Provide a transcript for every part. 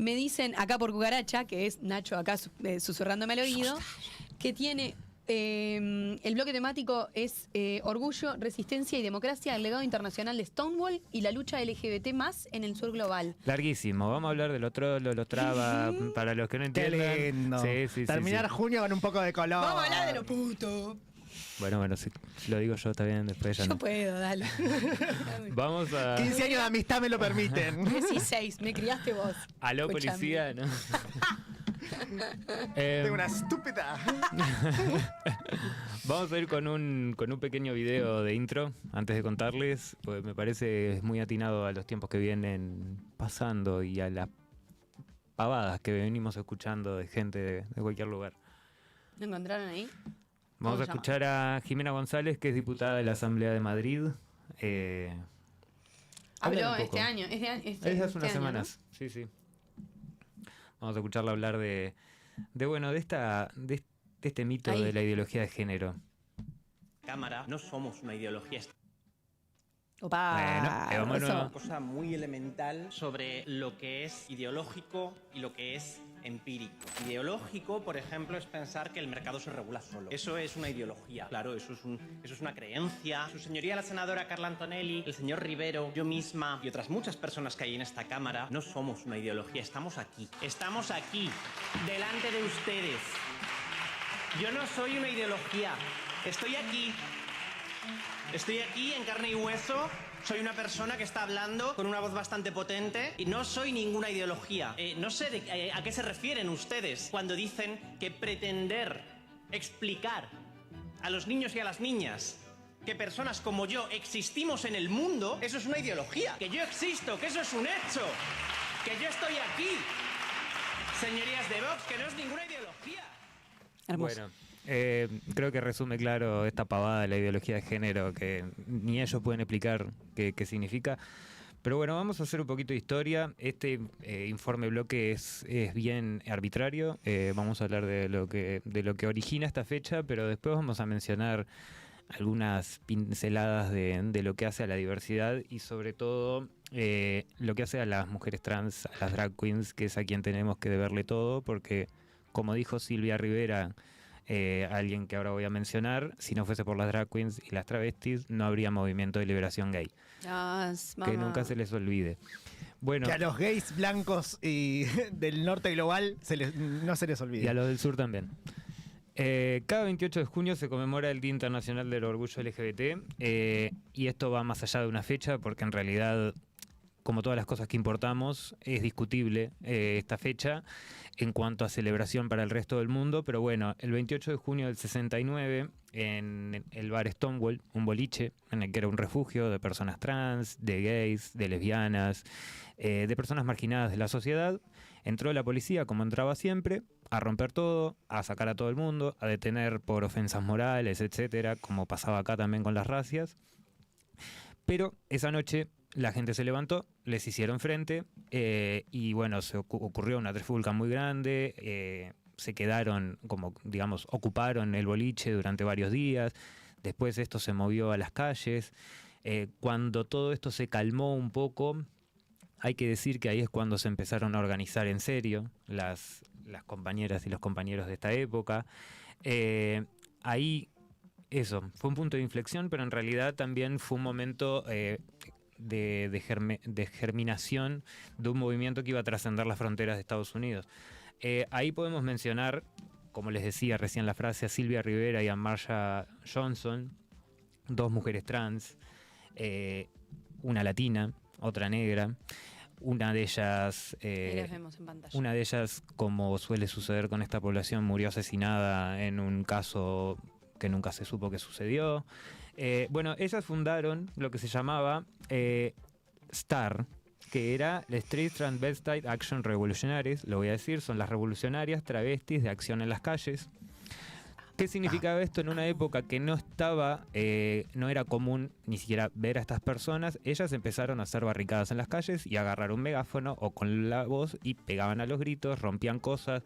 Me dicen acá por cucaracha, que es Nacho acá susurrándome al oído, que tiene el bloque temático es Orgullo, Resistencia y Democracia, el legado internacional de Stonewall y la lucha LGBT más en el sur global. Larguísimo. Vamos a hablar del otro, lo traba, para los que no Qué entiendan. lindo. Sí, Terminar sí. junio con un poco de color. Vamos a hablar de lo puto. Bueno, si lo digo yo, está bien, después ya Yo no. puedo, dale. Vamos a... 15 años de amistad me lo permiten. 16, me criaste vos. Aló, Escuchame. policía, ¿no? Tengo una estúpida. Vamos a ir con un pequeño video de intro antes de contarles, porque me parece muy atinado a los tiempos que vienen pasando y a las pavadas que venimos escuchando de gente de cualquier lugar. ¿Lo encontraron ahí? Vamos a ¿Cómo se escuchar a Jimena González, que es diputada de la Asamblea de Madrid. Habló Habla un este poco. año. Es hace este unas año, semanas, sí. Vamos a escucharla hablar de este mito Ahí. de la ideología de género. Cámara, no somos una ideología. ¿no? Opa. Bueno, vámonos. eso. Una cosa muy elemental sobre lo que es ideológico y lo que es empírico. Ideológico, por ejemplo, es pensar que el mercado se regula solo. Eso es una ideología. Claro, eso es una creencia. Su señoría la senadora Carla Antonelli, el señor Rivero, yo misma y otras muchas personas que hay en esta Cámara no somos una ideología. Estamos aquí. Estamos aquí, delante de ustedes. Yo no soy una ideología. Estoy aquí. Estoy aquí en carne y hueso. Soy una persona que está hablando con una voz bastante potente y no soy ninguna ideología. No sé a qué se refieren ustedes cuando dicen que pretender explicar a los niños y a las niñas que personas como yo existimos en el mundo, eso es una ideología. Que yo existo, que eso es un hecho. Que yo estoy aquí. Señorías de Vox, que no es ninguna ideología. Hermoso. Bueno, creo que resume claro esta pavada de la ideología de género que ni ellos pueden explicar qué significa. Pero bueno, vamos a hacer un poquito de historia. Este informe bloque es bien arbitrario. Vamos a hablar de lo que origina esta fecha, pero después vamos a mencionar algunas pinceladas de lo que hace a la diversidad y sobre todo lo que hace a las mujeres trans, a las drag queens, que es a quien tenemos que deberle todo, porque como dijo Silvia Rivera, alguien que ahora voy a mencionar, si no fuese por las drag queens y las travestis, no habría movimiento de liberación gay. Que nunca se les olvide. Bueno, Que a los gays blancos y del norte global no se les olvide. y a los del sur también. Cada 28 de junio se conmemora el Día Internacional del Orgullo LGBT y esto va más allá de una fecha porque en realidad, como todas las cosas que importamos, es discutible esta fecha en cuanto a celebración para el resto del mundo, pero bueno, el 28 de junio del 69, en el bar Stonewall, un boliche en el que era un refugio de personas trans, de gays, de lesbianas, de personas marginadas de la sociedad, entró la policía, como entraba siempre, a romper todo, a sacar a todo el mundo, a detener por ofensas morales, etcétera, como pasaba acá también con las racias. Pero esa noche la gente se levantó, les hicieron frente y bueno, ocurrió una trifulca muy grande, se quedaron, como digamos, ocuparon el boliche durante varios días, después esto se movió a las calles. Cuando todo esto se calmó un poco, hay que decir que ahí es cuando se empezaron a organizar en serio las compañeras y los compañeros de esta época. Ahí, eso, fue un punto de inflexión, pero en realidad también fue un momento de germinación de un movimiento que iba a trascender las fronteras de Estados Unidos. Ahí podemos mencionar, como les decía recién la frase, a Silvia Rivera y a Marsha Johnson, dos mujeres trans, una latina, otra negra. Una de ellas, Ahí las vemos en pantalla. una de ellas, como suele suceder con esta población, murió asesinada en un caso que nunca se supo que sucedió. Bueno, ellas fundaron lo que se llamaba STAR, que era la Street Transvestite Action Revolutionaries, lo voy a decir, son las revolucionarias travestis de acción en las calles. ¿Qué significaba esto en una época que no estaba, no era común ni siquiera ver a estas personas? Ellas empezaron a hacer barricadas en las calles y a agarrar un megáfono o con la voz y pegaban a los gritos, rompían cosas,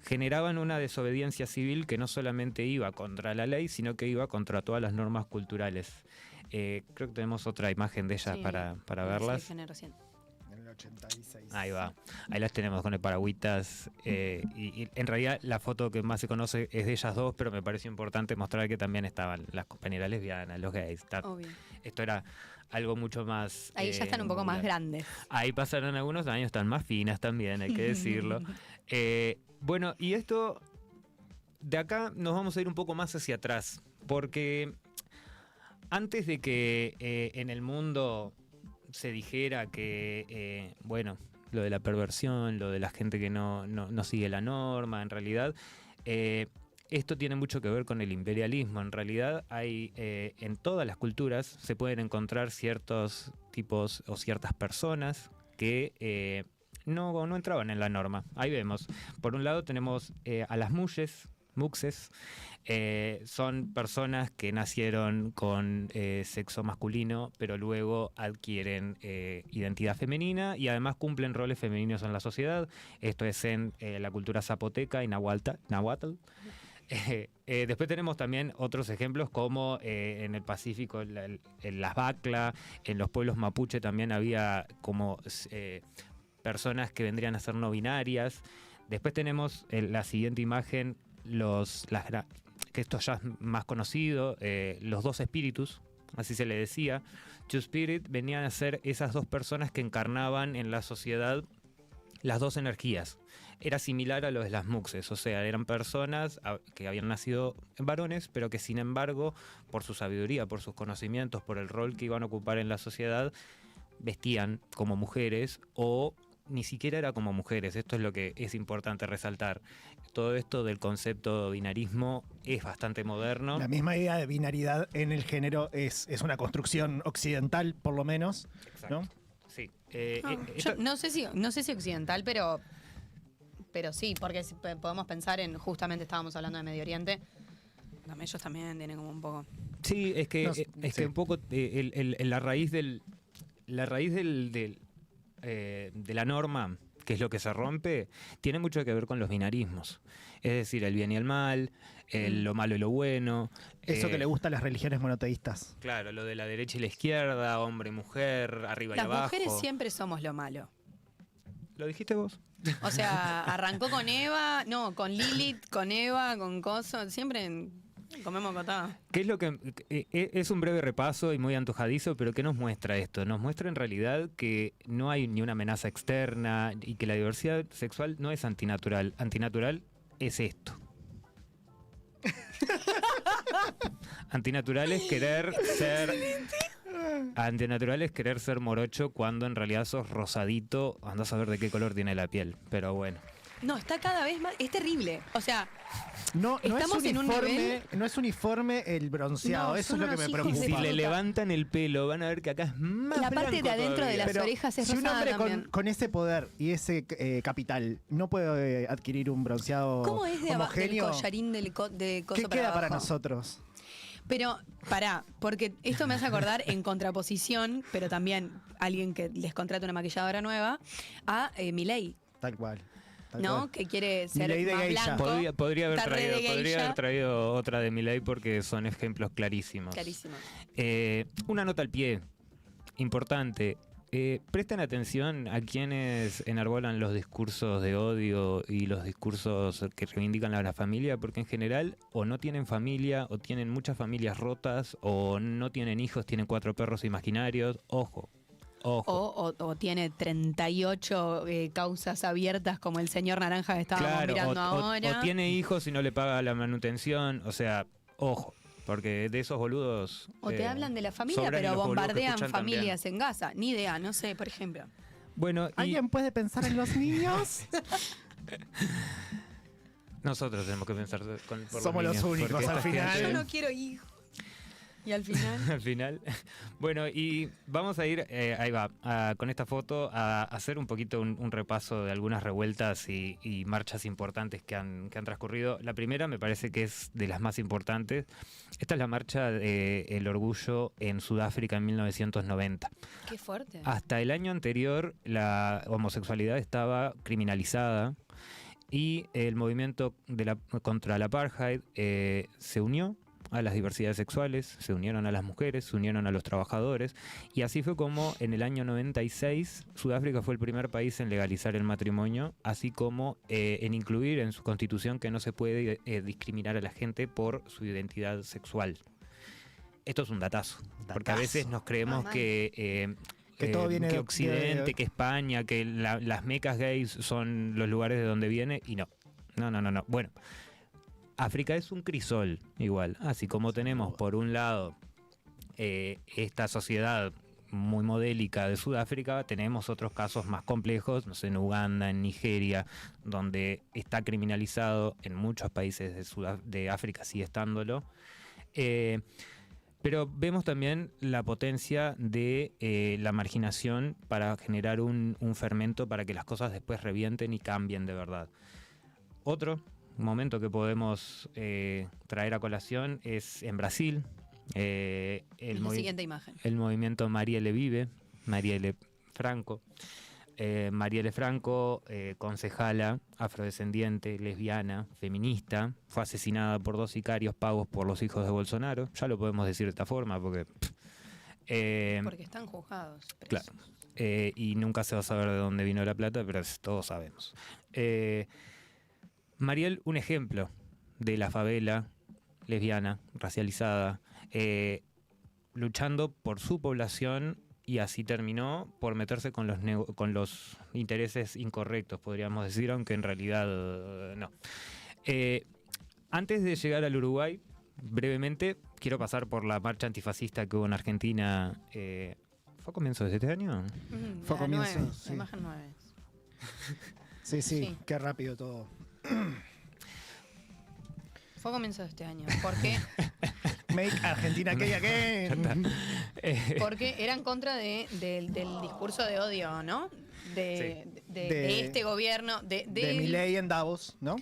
generaban una desobediencia civil que no solamente iba contra la ley, sino que iba contra todas las normas culturales. Creo que tenemos otra imagen de ellas Sí, para la verlas. seleccioné recién. 86. Ahí va. Ahí las tenemos con el paragüitas. Y en realidad la foto que más se conoce es de ellas dos, pero me pareció importante mostrar que también estaban las compañeras lesbianas, los gays. Obvio. Esto era algo mucho más... Ahí ya están un poco más popular. grandes. Ahí pasaron algunos años, están más finas también, hay que decirlo. Bueno, y esto... De acá nos vamos a ir un poco más hacia atrás, porque antes de que en el mundo se dijera que, bueno, lo de la perversión, lo de la gente que no sigue la norma, en realidad, esto tiene mucho que ver con el imperialismo. En realidad hay, en todas las culturas se pueden encontrar ciertos tipos o ciertas personas que no entraban en la norma. Ahí vemos. Por un lado tenemos a las muxes, son personas que nacieron con sexo masculino, pero luego adquieren identidad femenina y además cumplen roles femeninos en la sociedad. Esto es en la cultura zapoteca y náhuatl. Después tenemos también otros ejemplos como en el Pacífico, en las Bacla, en los pueblos mapuche también había como personas que vendrían a ser no binarias. Después tenemos la siguiente imagen, que esto ya es más conocido, los dos espíritus, así se le decía. Two Spirit venían a ser esas dos personas que encarnaban en la sociedad las dos energías. Era similar a lo de las muxes, o sea, eran personas que habían nacido varones, pero que sin embargo, por su sabiduría, por sus conocimientos, por el rol que iban a ocupar en la sociedad, vestían como mujeres o ni siquiera era como mujeres. Esto es lo que es importante resaltar. Todo esto del concepto de binarismo es bastante moderno. La misma idea de binaridad en el género es una construcción occidental, por lo menos. Exacto. ¿No? Sí. Yo no sé si occidental, pero sí, porque podemos pensar en, justamente estábamos hablando de Medio Oriente. Ellos también tienen como un poco... Sí, es que, No, es sí. que un poco la raíz de la norma, que es lo que se rompe, tiene mucho que ver con los binarismos. Es decir, el bien y el mal, lo malo y lo bueno. Eso que le gusta a las religiones monoteístas. Claro, lo de la derecha y la izquierda, hombre y mujer, arriba y Las abajo. mujeres siempre somos lo malo. ¿Lo dijiste vos? O sea, arrancó con Eva, no, con Lilith, con Eva, con Coso, siempre comemos cotada. ¿Qué es lo que es un breve repaso y muy antojadizo, pero qué nos muestra esto? Nos muestra en realidad que no hay ni una amenaza externa y que la diversidad sexual no es antinatural. Antinatural es esto. Antinatural es querer ser... Antinatural es querer ser morocho cuando en realidad sos rosadito. Andás a ver de qué color tiene la piel, pero bueno. No, está cada vez más... Es terrible. O sea, No Estamos es en un uniforme, nivel- no es uniforme el bronceado, No, eso es son lo que unos me hijos preocupa. de Si puta. le levantan el pelo, van a ver que acá es más la parte blanco de adentro de todavía. las orejas es si un rosada hombre también. con ese poder y ese capital no puede adquirir un bronceado ¿Cómo es de abajo del homogéneo, collarín de coso ¿qué para queda para abajo? nosotros? Pero, pará, porque esto me hace acordar en contraposición, pero también alguien que les contrata una maquilladora nueva, a Milei, Tal cual. tal ¿no? cual. Que quiere ser Milei de más geisha. blanco. Podría haber está re de geisha. traído otra de Milei porque son ejemplos clarísimos. Clarísimo. Una nota al pie, importante. Presten atención a quienes enarbolan los discursos de odio y los discursos que reivindican a la familia, porque en general o no tienen familia, o tienen muchas familias rotas, o no tienen hijos, tienen 4 perros imaginarios. Ojo. O tiene 38 causas abiertas como el señor Naranja que estábamos mirando ahora. o tiene hijos y no le paga la manutención. O sea, ojo. Porque de esos boludos... O te hablan de la familia, sobran y pero los boludos que bombardean escuchan familias en Gaza. Ni idea, no sé, por ejemplo. Bueno, y ¿Alguien puede pensar en los niños? nosotros tenemos que pensar por Somos los niños, únicos, porque al esta final. gente- Yo no quiero hijos. Y al final... al final. Bueno, y vamos a ir, ahí va, con esta foto a hacer un poquito un repaso de algunas revueltas y marchas importantes que han transcurrido. La primera me parece que es de las más importantes. Esta es la marcha del orgullo en Sudáfrica en 1990. Qué fuerte. Hasta el año anterior la homosexualidad estaba criminalizada y el movimiento contra el apartheid se unió a las diversidades sexuales, se unieron a las mujeres, se unieron a los trabajadores, y así fue como en el año 96 Sudáfrica fue el primer país en legalizar el matrimonio, así como en incluir en su constitución que no se puede discriminar a la gente por su identidad sexual. Esto es un datazo, porque a veces nos creemos que todo viene que Occidente, que España, que las mecas gays son los lugares de donde viene, y no. No. Bueno, África es un crisol igual, así como tenemos por un lado esta sociedad muy modélica de Sudáfrica, tenemos otros casos más complejos, no sé, en Uganda, en Nigeria, donde está criminalizado, en muchos países de África sigue estándolo. Pero vemos también la potencia de la marginación para generar un fermento para que las cosas después revienten y cambien de verdad. Otro momento que podemos traer a colación es en Brasil. La siguiente imagen. El movimiento Marielle Vive, Marielle Franco. Marielle Franco, concejala, afrodescendiente, lesbiana, feminista, fue asesinada por 2 sicarios pagos por los hijos de Bolsonaro. Ya lo podemos decir de esta forma porque... porque están juzgados. Presos. Claro. Y nunca se va a saber de dónde vino la plata, pero todos sabemos. Marielle, un ejemplo de la favela lesbiana, racializada, luchando por su población, y así terminó por meterse con los intereses incorrectos, podríamos decir, aunque en realidad no. Antes de llegar al Uruguay, brevemente, quiero pasar por la marcha antifascista que hubo en Argentina. ¿Fue a comienzos de este año? Fue a comienzos, sí. La imagen 9. Sí, qué rápido todo. Fue a comienzos de este año. ¿Por qué? Make Argentina gay again. Porque era en contra del discurso de odio, ¿no? De este gobierno, de Milei en Davos, ¿no?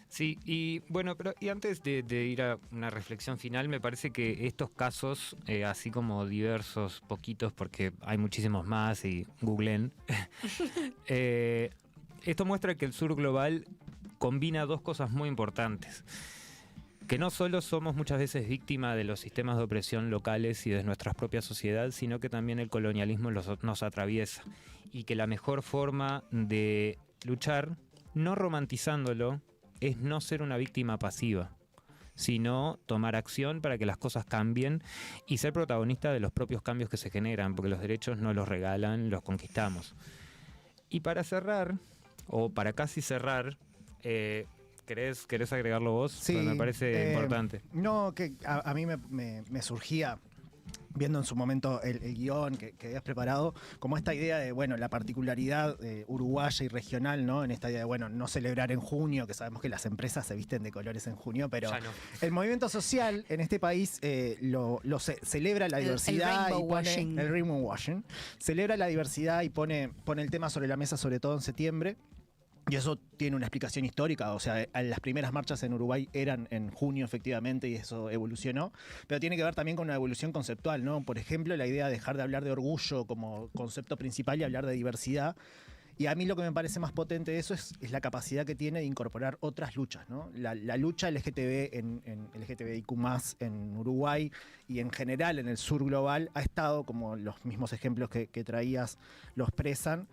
Sí, y bueno, pero y antes de ir a una reflexión final, me parece que estos casos, así como diversos, poquitos, porque hay muchísimos más y googleen, esto muestra que el sur global combina 2 cosas muy importantes. Que no solo somos muchas veces víctimas de los sistemas de opresión locales y de nuestra propia sociedad, sino que también el colonialismo nos atraviesa. Y que la mejor forma de luchar, no romantizándolo, es no ser una víctima pasiva, sino tomar acción para que las cosas cambien y ser protagonista de los propios cambios que se generan, porque los derechos no los regalan, los conquistamos. Y para cerrar, o para casi cerrar, ¿Querés agregarlo vos? Sí, me parece importante. No, que a mí me surgía, viendo en su momento el guión que habías preparado, como esta idea de, bueno, la particularidad uruguaya y regional, ¿no? En esta idea de, bueno, no celebrar en junio, que sabemos que las empresas se visten de colores en junio, pero ya no. El movimiento social en este país celebra la diversidad y pone el rainbow washing, celebra la diversidad y pone el tema sobre la mesa, sobre todo en septiembre. Y eso tiene una explicación histórica, o sea, las primeras marchas en Uruguay eran en junio efectivamente y eso evolucionó, pero tiene que ver también con una evolución conceptual, ¿no? Por ejemplo, la idea de dejar de hablar de orgullo como concepto principal y hablar de diversidad. Y a mí lo que me parece más potente de eso es la capacidad que tiene de incorporar otras luchas, ¿no? La lucha LGTB en LGTBIQ+, en Uruguay y en general en el sur global ha estado, como los mismos ejemplos que traías lo expresan,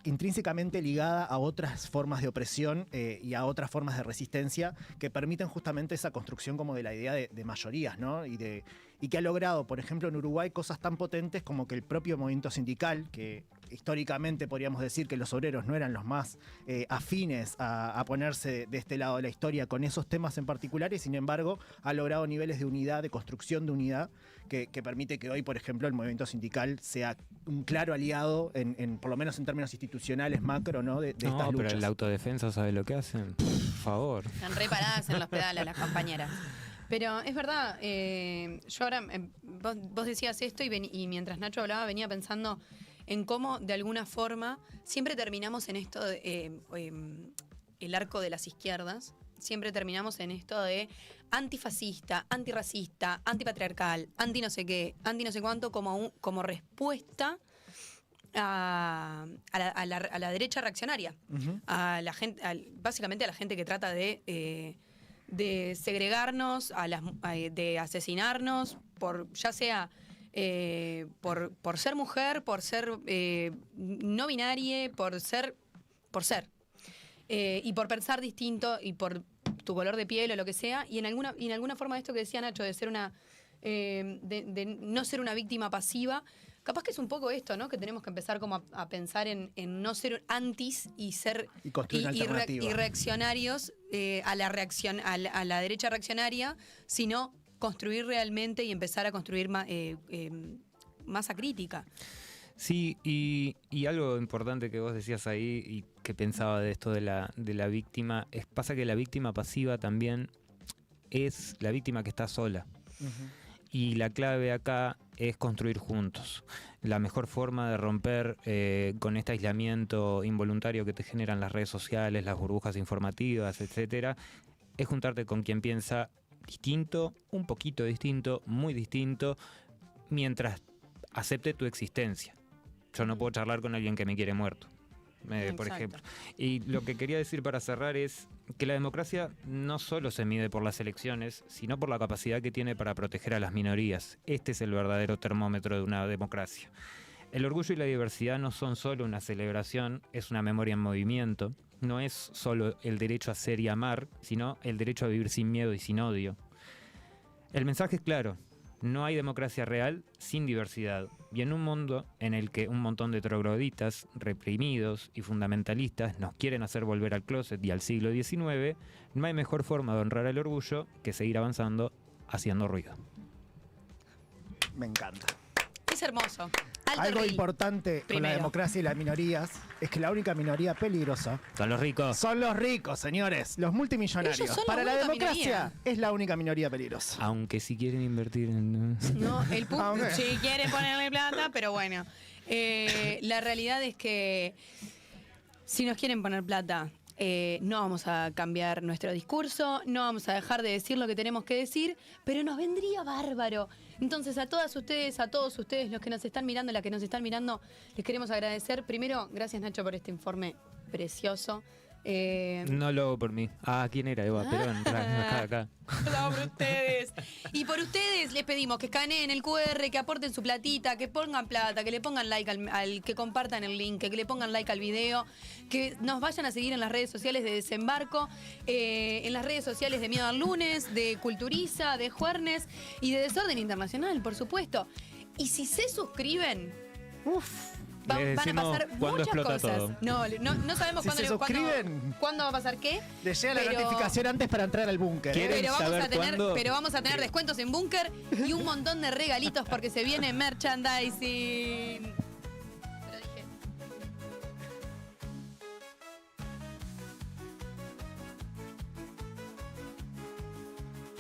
intrínsecamente ligada a otras formas de opresión y a otras formas de resistencia que permiten justamente esa construcción como de la idea de mayorías, ¿no? Y que ha logrado, por ejemplo, en Uruguay cosas tan potentes como que el propio movimiento sindical, que históricamente podríamos decir que los obreros no eran los más afines a ponerse de este lado de la historia con esos temas en particular, y sin embargo ha logrado niveles de unidad, de construcción de unidad, que permite que hoy, por ejemplo, el movimiento sindical sea un claro aliado, por lo menos en términos institucionales macro, ¿no? de estas luchas. Pero la autodefensa, ¿sabe lo que hacen? Por favor. Están reparadas en los pedales las compañeras. Pero es verdad, yo ahora, vos decías esto y mientras Nacho hablaba venía pensando en cómo de alguna forma siempre terminamos en esto el arco de las izquierdas, siempre terminamos en esto de antifascista, antirracista, antipatriarcal, anti no sé qué, anti no sé cuánto, como respuesta a la derecha reaccionaria, a la gente, básicamente a la gente que trata de segregarnos, de asesinarnos, ya sea por ser mujer, por ser no binaria, por ser. Y por pensar distinto y por tu color de piel o lo que sea. Y en alguna forma de esto que decía Nacho, de ser de no ser una víctima pasiva. Capaz que es un poco esto, ¿no? Que tenemos que empezar como a pensar en no ser antis y ser construir una alternativa. y reaccionarios a la derecha reaccionaria, sino construir realmente y empezar a construir masa crítica. Sí, y algo importante que vos decías ahí y que pensaba de esto de la víctima, pasa que la víctima pasiva también es la víctima que está sola. Y la clave acá es construir juntos. La mejor forma de romper con este aislamiento involuntario que te generan las redes sociales, las burbujas informativas, etcétera, es juntarte con quien piensa distinto, un poquito distinto, muy distinto, mientras acepte tu existencia. Yo no puedo charlar con alguien que me quiere muerto, por ejemplo. Y lo que quería decir para cerrar es que la democracia no solo se mide por las elecciones, sino por la capacidad que tiene para proteger a las minorías. Este es el verdadero termómetro de una democracia. El orgullo y la diversidad no son solo una celebración, es una memoria en movimiento. No es solo el derecho a ser y amar, sino el derecho a vivir sin miedo y sin odio. El mensaje es claro. No hay democracia real sin diversidad. Y en un mundo en el que un montón de trogloditas, reprimidos y fundamentalistas nos quieren hacer volver al closet y al siglo XIX, no hay mejor forma de honrar el orgullo que seguir avanzando haciendo ruido. Me encanta. Es hermoso. Algo importante con la democracia y las minorías es que la única minoría peligrosa son los ricos. Son los ricos, señores, los multimillonarios. Para la democracia es la única minoría peligrosa. Aunque si quieren invertir en... No, el punto, si quieren ponerle plata, pero bueno. La realidad es que si nos quieren poner plata, no vamos a cambiar nuestro discurso, no vamos a dejar de decir lo que tenemos que decir, pero nos vendría bárbaro. Entonces a todos ustedes, los que nos están mirando, las que nos están mirando, les queremos agradecer. Primero, gracias Nacho por este informe precioso. No lo hago por mí. ¿Quién era? Eva Perón. Acá. No, por ustedes. Y por ustedes les pedimos que escaneen el QR, que aporten su platita, que pongan plata, que le pongan like que compartan el link, que le pongan like al video, que nos vayan a seguir en las redes sociales de Desembarco, en las redes sociales de Miedo al Lunes, de Culturiza, de Juernes y de Desorden Internacional, por supuesto. Y si se suscriben, van a pasar muchas cosas. Todo. No sabemos cuándo va a pasar qué. Les llega la notificación antes para entrar al búnker. Pero vamos a tener descuentos en búnker y un montón de regalitos porque se viene merchandising.